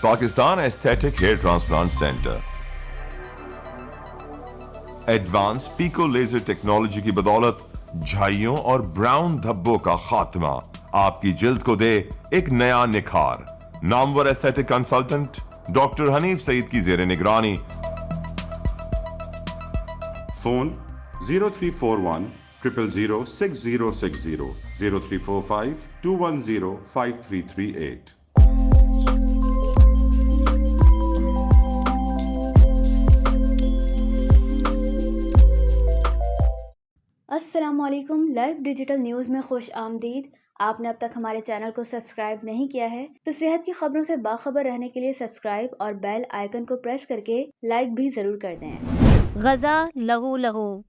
Pakistan aesthetic hair transplant centre advance pico laser technology کی بدولت جھائیوں اور براؤن دھبوں کا خاتمہ آپ کی جلد کو دے ایک نیا نکھار. نامور ایستھیٹک کنسلٹنٹ ڈاکٹر حنیف سعید کی زیر نگرانی. فون 0341 000 6060 0345 210 5338. السلام علیکم. لائف ڈیجیٹل نیوز میں خوش آمدید. آپ نے اب تک ہمارے چینل کو سبسکرائب نہیں کیا ہے تو صحت کی خبروں سے باخبر رہنے کے لیے سبسکرائب اور بیل آئیکن کو پریس کر کے لائک بھی ضرور کر دیں. غزہ لہو لہو.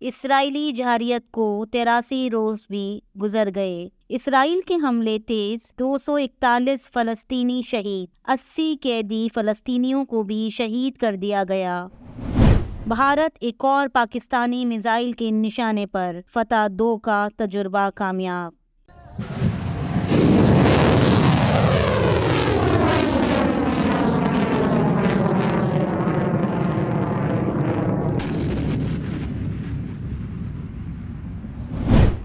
اسرائیلی جارحیت کو 83 روز بھی گزر گئے. اسرائیل کے حملے تیز، 241 فلسطینی شہید، 80 قیدی فلسطینیوں کو بھی شہید کر دیا گیا. بھارت ایک اور پاکستانی میزائل کے نشانے پر، فتح 2 کا تجربہ کامیاب.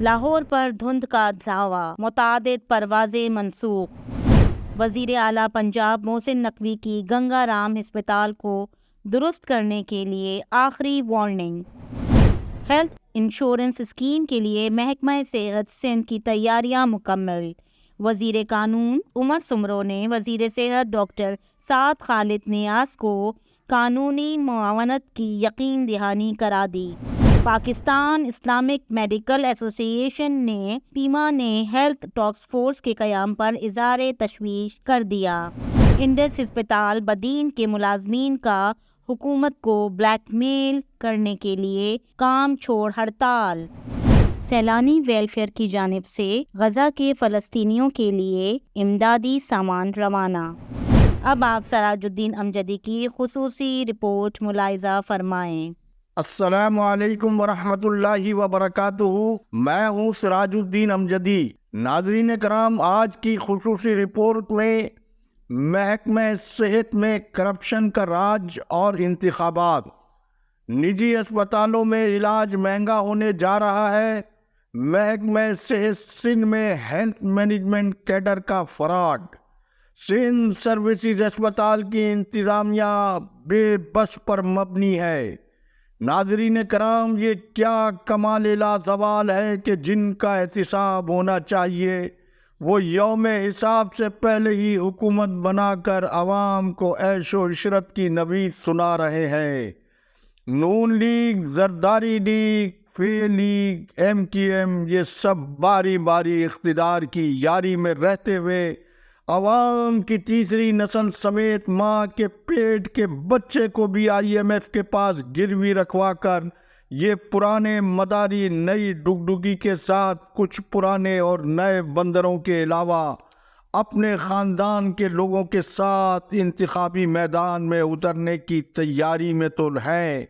لاہور پر دھند کا دھاوا، متعدد پروازیں منسوخ. وزیر اعلیٰ پنجاب محسن نقوی کی گنگا رام ہسپتال کو درست کرنے کے لیے آخری وارننگ. ہیلتھ انشورنس اسکیم کے لیے محکمہ صحت سندھ کی تیاریاں مکمل. وزیر قانون عمر سمرو نے وزیر صحت ڈاکٹر سعد خالد نیاز کو قانونی معاونت کی یقین دہانی کرا دی. پاکستان اسلامک میڈیکل ایسوسی ایشن نے پیما نے ہیلتھ ٹاسک فورس کے قیام پر اظہار تشویش کر دیا. انڈس ہسپتال بدین کے ملازمین کا حکومت کو بلیک میل کرنے کے لیے کام چھوڑ ہڑتال. سیلانی ویلفیئر کی جانب سے غزہ کے فلسطینیوں کے لیے امدادی سامان روانہ. اب آپ سراج الدین امجدی کی خصوصی رپورٹ ملاحظہ فرمائیں. السلام علیکم ورحمۃ اللہ وبرکاتہ. میں ہوں سراج الدین امجدی. ناظرین کرام، آج کی خصوصی رپورٹ میں محکمہ صحت میں کرپشن کا راج اور انتخابات. نجی اسپتالوں میں علاج مہنگا ہونے جا رہا ہے. محکمہ صحت سندھ میں ہیلتھ مینجمنٹ کیڈر کا فراڈ. سندھ سروسز اسپتال کی انتظامیہ بے بس پر مبنی ہے. ناظرین کرام، یہ کیا کمال لازوال ہے کہ جن کا احتساب ہونا چاہیے وہ یوم حساب سے پہلے ہی حکومت بنا کر عوام کو عیش و عشرت کی نوید سنا رہے ہیں. نون لیگ، زرداری لیگ، فی لیگ، ایم کیو ایم، یہ سب باری باری اقتدار کی یاری میں رہتے ہوئے عوام کی تیسری نسل سمیت ماں کے پیٹ کے بچے کو بھی آئی ایم ایف کے پاس گروی رکھوا کر یہ پرانے مداری نئی ڈگڈگی کے ساتھ کچھ پرانے اور نئے بندروں کے علاوہ اپنے خاندان کے لوگوں کے ساتھ انتخابی میدان میں اترنے کی تیاری میں تو ہیں،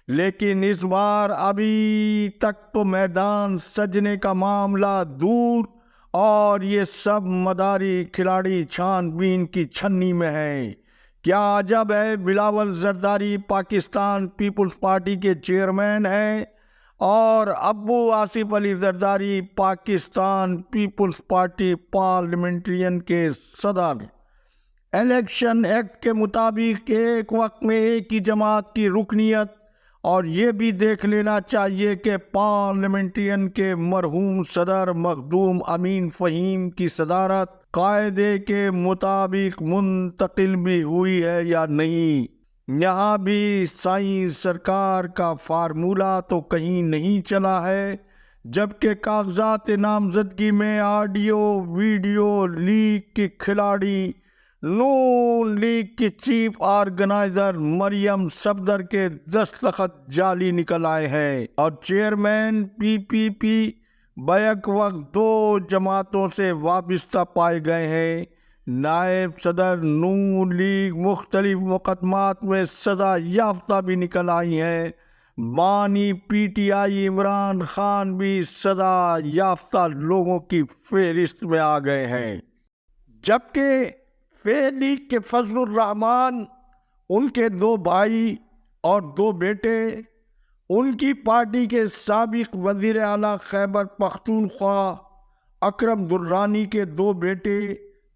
لیکن اس بار ابھی تک تو میدان سجنے کا معاملہ دور اور یہ سب مداری کھلاڑی چھان بین کی چھنی میں ہیں. کیا عجب ہے، بلاول زرداری پاکستان پیپلز پارٹی کے چیئرمین ہیں اور ابو Asif Ali Zardari Pakistan Peoples Party parliamentarian کے صدر. الیکشن ایکٹ کے مطابق ایک وقت میں ایک ہی جماعت کی رکنیت، اور یہ بھی دیکھ لینا چاہیے کہ پارلیمنٹرین کے مرحوم صدر مخدوم امین فہیم کی صدارت قاعدے کے مطابق منتقل بھی ہوئی ہے یا نہیں. یہاں بھی سائیں سرکار کا فارمولہ تو کہیں نہیں چلا ہے، جبکہ کاغذات نامزدگی میں آڈیو ویڈیو لیک کی کھلاڑی نون لیگ کی چیف آرگنائزر مریم صفدر کے دستخط جعلی نکل آئے ہیں اور چیئرمین پی پی پی بیک وقت 2 جماعتوں سے وابستہ پائے گئے ہیں. نائب صدر نون لیگ مختلف مقدمات میں سزا یافتہ بھی نکل آئی ہیں. بانی P T I Imran Khan بھی سزا یافتہ لوگوں کی فہرست میں آ گئے ہیں، جبکہ لیگ کے فضل الرحمان، ان کے 2 بھائی اور 2 بیٹے، ان کی پارٹی کے سابق وزیر اعلیٰ خیبر پختونخوا اکرم درانی کے 2 بیٹے،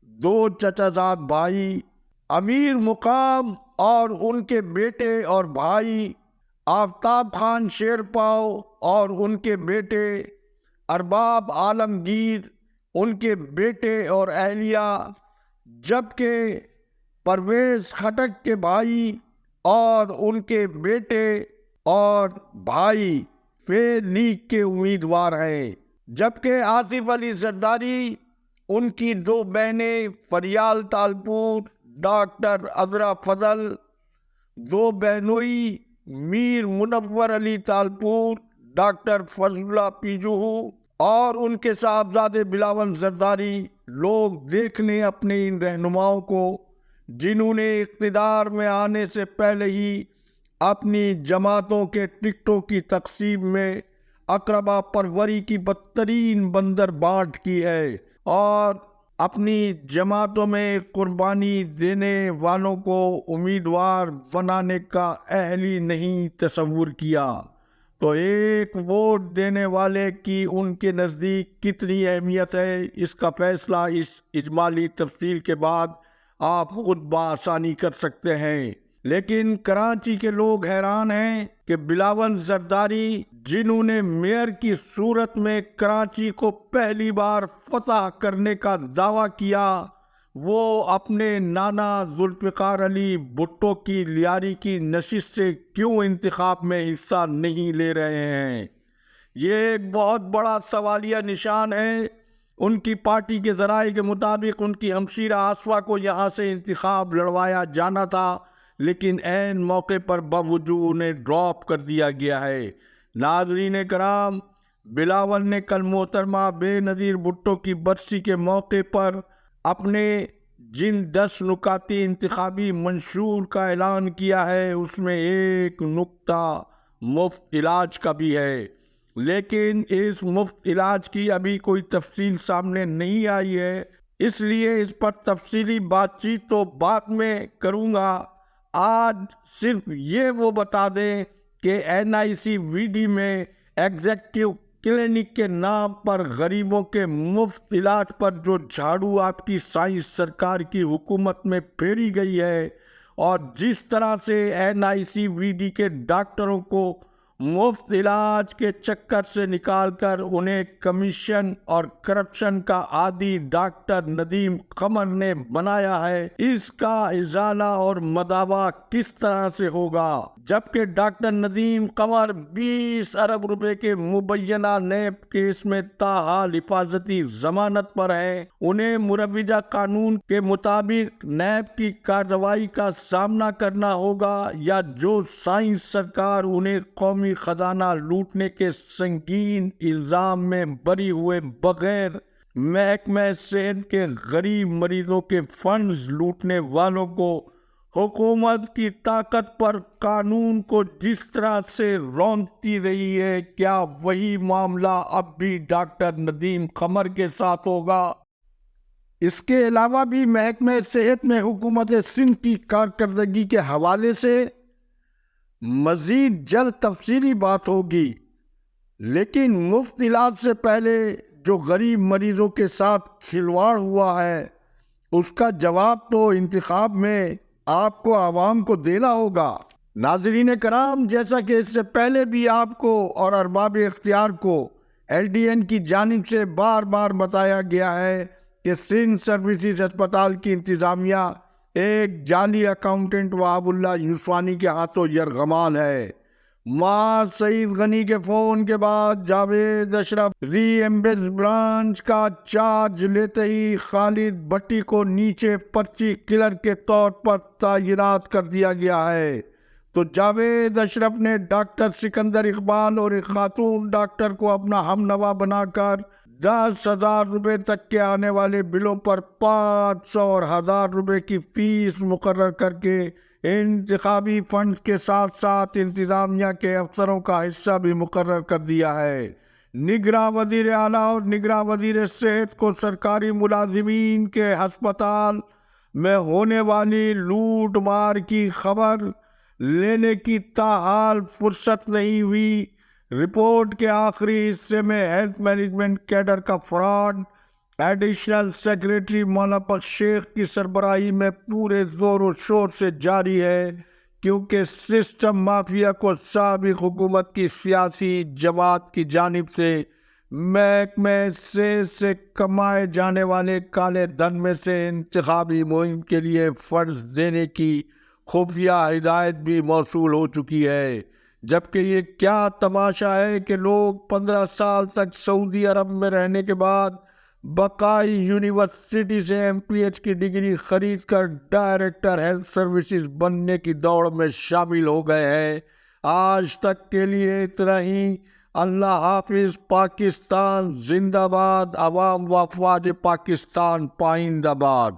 2 چچا زاد بھائی، امیر مقام اور ان کے بیٹے اور بھائی، آفتاب خان شیرپاؤ اور ان کے بیٹے، ارباب عالمگیر، ان کے بیٹے اور اہلیہ، جبکہ پرویز خٹک کے بھائی اور ان کے بیٹے اور بھائی لیگ کے امیدوار ہیں، جبکہ آصف علی زرداری، ان کی 2 بہنیں فریال تالپور، ڈاکٹر عذرا فضل، 2 بہنوئی میر منور علی تالپور، ڈاکٹر فضل اللہ پیجوہو اور ان کے صاحبزادے بلاول زرداری لوگ دیکھنے اپنے ان رہنماؤں کو، جنہوں نے اقتدار میں آنے سے پہلے ہی اپنی جماعتوں کے ٹکٹوں کی تقسیم میں اقربا پروری کی بدترین بندر بانٹ کی ہے اور اپنی جماعتوں میں قربانی دینے والوں کو امیدوار بنانے کا اہل ہی نہیں تصور کیا، تو ایک ووٹ دینے والے کی ان کے نزدیک کتنی اہمیت ہے، اس کا فیصلہ اس اجمالی تفصیل کے بعد آپ خود بآسانی کر سکتے ہیں۔ لیکن کراچی کے لوگ حیران ہیں کہ بلاول زرداری، جنہوں نے میئر کی صورت میں کراچی کو پہلی بار فتح کرنے کا دعویٰ کیا، وہ اپنے نانا ذوالفقار علی بھٹو کی لیاری کی نشست سے کیوں انتخاب میں حصہ نہیں لے رہے ہیں؟ یہ ایک بہت بڑا سوالیہ نشان ہے۔ ان کی پارٹی کے ذرائع کے مطابق ان کی ہمشیرہ آصفہ کو یہاں سے انتخاب لڑوایا جانا تھا، لیکن عین موقع پر باوجود انہیں ڈراپ کر دیا گیا ہے۔ ناظرین کرام، بلاول نے کل محترمہ بے نظیر بھٹو کی برسی کے موقع پر اپنے جن 10 نکاتی انتخابی منشور کا اعلان کیا ہے، اس میں ایک نکتہ مفت علاج کا بھی ہے، لیکن اس مفت علاج کی ابھی کوئی تفصیل سامنے نہیں آئی ہے، اس لیے اس پر تفصیلی بات چیت تو بعد میں کروں گا۔ آج صرف یہ وہ بتا دیں کہ NICVD میں ایگزیکٹو کلینک کے نام پر غریبوں کے مفت علاج پر جو جھاڑو آپ کی سائنس سرکار کی حکومت میں پھیری گئی ہے، اور جس طرح سے NICVD کے ڈاکٹروں کو مفت علاج کے چکر سے نکال کر انہیں کمیشن اور کرپشن کا عادی ڈاکٹر ندیم قمر نے بنایا ہے، اس کا ازالہ اور مداوع کس طرح سے ہوگا؟ جبکہ ڈاکٹر ندیم قمر 20 ارب روپے کے مبینہ نیب کیس میں تاحال حفاظتی ضمانت پر ہیں، انہیں مروجہ قانون کے مطابق نیب کی کارروائی کا سامنا کرنا ہوگا، یا جو سائنس سرکار انہیں قومی خزانہ لوٹنے کے سنگین الزام میں بری ہوئے بغیر محکمہ صحت کے غریب مریضوں کے فنڈز لوٹنے والوں کو حکومت کی طاقت پر قانون کو جس طرح سے رونقتی رہی ہے، کیا وہی معاملہ اب بھی ڈاکٹر ندیم قمر کے ساتھ ہوگا؟ اس کے علاوہ بھی محکمہ صحت میں حکومت سندھ کی کارکردگی کے حوالے سے مزید جلد تفصیلی بات ہوگی، لیکن مفت علاج سے پہلے جو غریب مریضوں کے ساتھ کھلواڑ ہوا ہے، اس کا جواب تو انتخاب میں آپ کو عوام کو دینا ہوگا۔ ناظرین کرام، جیسا کہ اس سے پہلے بھی آپ کو اور ارباب اختیار کو LDN کی جانب سے بار بار بتایا گیا ہے کہ سندھ سروسز ہسپتال کی انتظامیہ ایک جعلی اکاؤنٹنٹ وہاب اللہ یوسفانی کے ہاتھوں یرغمال ہے۔ ماں سعید غنی کے فون کے بعد جاوید اشرف ری ایمبیز برانچ کا چارج لیتے ہی خالد بٹی کو نیچے پرچی کلر کے طور پر تعینات کر دیا گیا ہے، تو جاوید اشرف نے ڈاکٹر سکندر اقبال اور ایک خاتون ڈاکٹر کو اپنا ہم نوا بنا کر 10,000 روپے تک کے آنے والے بلوں پر 500 اور 1,000 روپے کی فیس مقرر کر کے انتخابی فنڈز کے ساتھ ساتھ انتظامیہ کے افسروں کا حصہ بھی مقرر کر دیا ہے۔ نگراں وزیر اعلیٰ اور نگراں وزیر صحت کو سرکاری ملازمین کے ہسپتال میں ہونے والی لوٹ مار کی خبر لینے کی تاحال فرصت نہیں ہوئی۔ رپورٹ کے آخری حصے میں ہیلتھ مینجمنٹ کیڈر کا فراڈ ایڈیشنل سیکریٹری مولانا بخش شیخ کی سربراہی میں پورے زور و شور سے جاری ہے، کیونکہ سسٹم مافیا کو سابق حکومت کی سیاسی جماعت کی جانب سے محکمہ سے کمائے جانے والے کالے دھن میں سے انتخابی مہم کے لیے فنڈز دینے کی خفیہ ہدایت بھی موصول ہو چکی ہے۔ جبکہ یہ کیا تماشا ہے کہ لوگ 15 سال تک سعودی عرب میں رہنے کے بعد بقائی یونیورسٹی سے MPH کی ڈگری خرید کر ڈائریکٹر ہیلتھ سروسز بننے کی دوڑ میں شامل ہو گئے ہیں۔ آج تک کے لیے اتنا ہی۔ اللہ حافظ۔ پاکستان زندہ باد۔ عوام و افواج پاکستان پائندہ باد۔